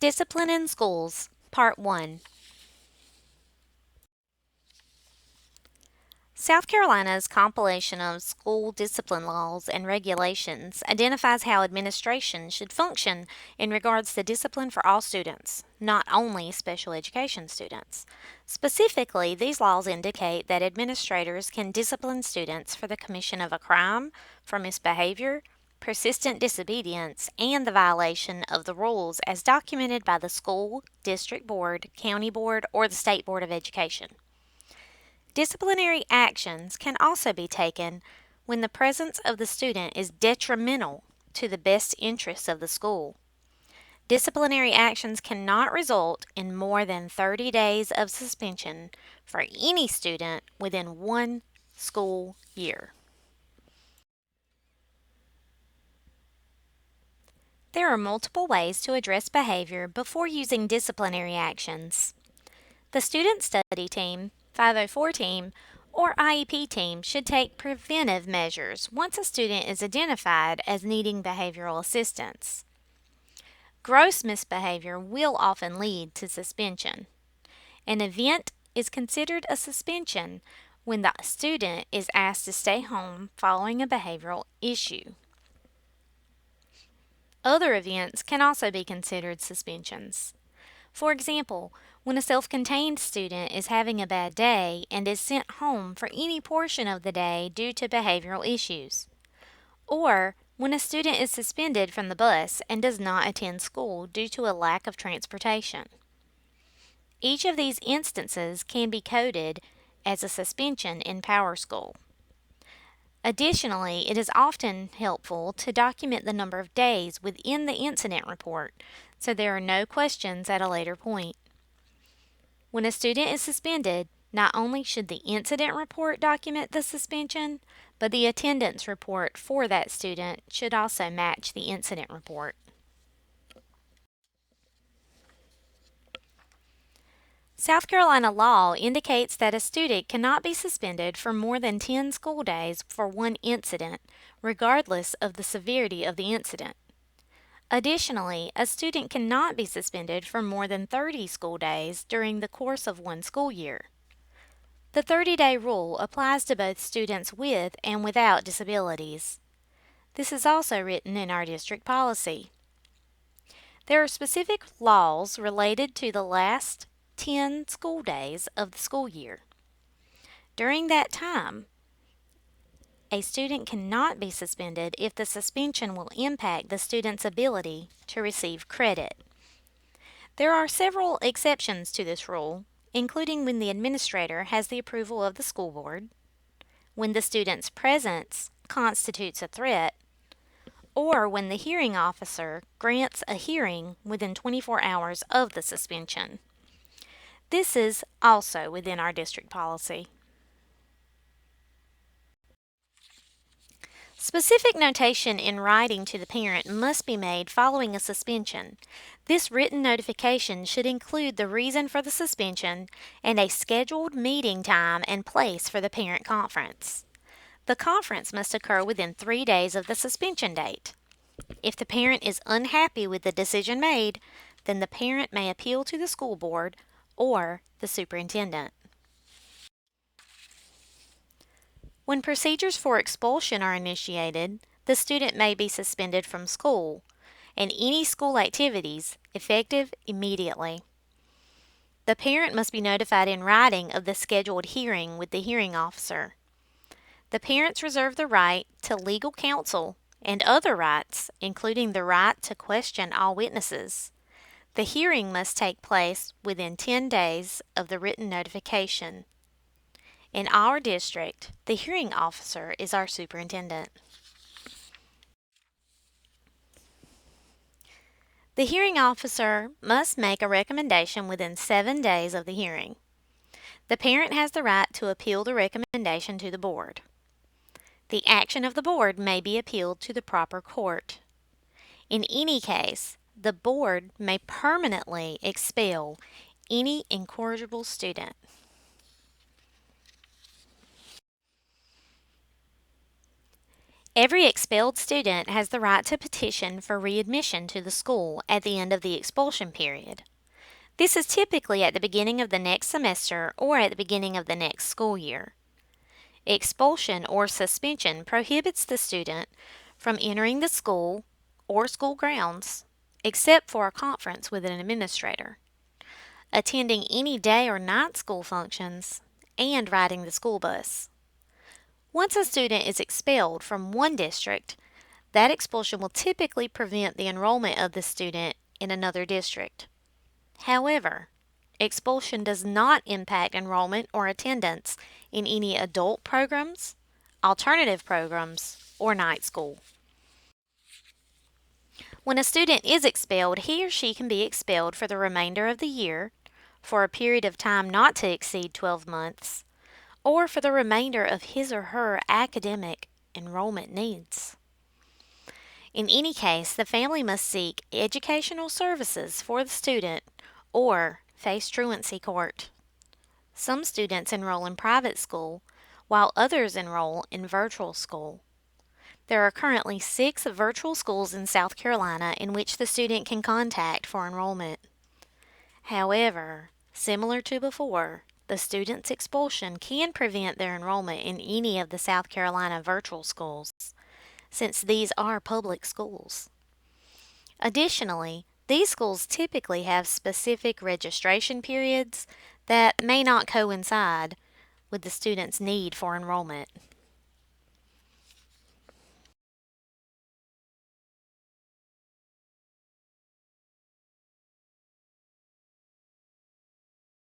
Discipline in Schools, Part 1. South Carolina's compilation of school discipline laws and regulations identifies how administration should function in regards to discipline for all students, not only special education students. Specifically, these laws indicate that administrators can discipline students for the commission of a crime, for misbehavior, persistent disobedience, and the violation of the rules as documented by the school, district board, county board, or the state board of education. Disciplinary actions can also be taken when the presence of the student is detrimental to the best interests of the school. Disciplinary actions cannot result in more than 30 days of suspension for any student within one school year. There are multiple ways to address behavior before using disciplinary actions. The student study team, 504 team, or IEP team should take preventive measures once a student is identified as needing behavioral assistance. Gross misbehavior will often lead to suspension. An event is considered a suspension when the student is asked to stay home following a behavioral issue. Other events can also be considered suspensions. For example, when a self-contained student is having a bad day and is sent home for any portion of the day due to behavioral issues. Or when a student is suspended from the bus and does not attend school due to a lack of transportation. Each of these instances can be coded as a suspension in PowerSchool. Additionally, it is often helpful to document the number of days within the incident report so there are no questions at a later point. When a student is suspended, not only should the incident report document the suspension, but the attendance report for that student should also match the incident report. South Carolina law indicates that a student cannot be suspended for more than 10 school days for one incident, regardless of the severity of the incident. Additionally, a student cannot be suspended for more than 30 school days during the course of one school year. The 30-day rule applies to both students with and without disabilities. This is also written in our district policy. There are specific laws related to the last 10 school days of the school year. During that time, a student cannot be suspended if the suspension will impact the student's ability to receive credit. There are several exceptions to this rule, including when the administrator has the approval of the school board, when the student's presence constitutes a threat, or when the hearing officer grants a hearing within 24 hours of the suspension. This is also within our district policy. Specific notation in writing to the parent must be made following a suspension. This written notification should include the reason for the suspension and a scheduled meeting time and place for the parent conference. The conference must occur within 3 days of the suspension date. If the parent is unhappy with the decision made, then the parent may appeal to the school board or the superintendent. When procedures for expulsion are initiated, the student may be suspended from school and any school activities effective immediately. The parent must be notified in writing of the scheduled hearing with the hearing officer. The parents reserve the right to legal counsel and other rights, including the right to question all witnesses. The hearing must take place within 10 days of the written notification. In our district, the hearing officer is our superintendent. The hearing officer must make a recommendation within 7 days of the hearing. The parent has the right to appeal the recommendation to the board. The action of the board may be appealed to the proper court. In any case, the board may permanently expel any incorrigible student. Every expelled student has the right to petition for readmission to the school at the end of the expulsion period. This is typically at the beginning of the next semester or at the beginning of the next school year. Expulsion or suspension prohibits the student from entering the school or school grounds, except for a conference with an administrator, attending any day or night school functions, and riding the school bus. Once a student is expelled from one district, that expulsion will typically prevent the enrollment of the student in another district. However, expulsion does not impact enrollment or attendance in any adult programs, alternative programs, or night school. When a student is expelled, he or she can be expelled for the remainder of the year, for a period of time not to exceed 12 months, or for the remainder of his or her academic enrollment needs. In any case, the family must seek educational services for the student or face truancy court. Some students enroll in private school, while others enroll in virtual school. There are currently 6 virtual schools in South Carolina in which the student can contact for enrollment. However, similar to before, the student's expulsion can prevent their enrollment in any of the South Carolina virtual schools, since these are public schools. Additionally, these schools typically have specific registration periods that may not coincide with the student's need for enrollment.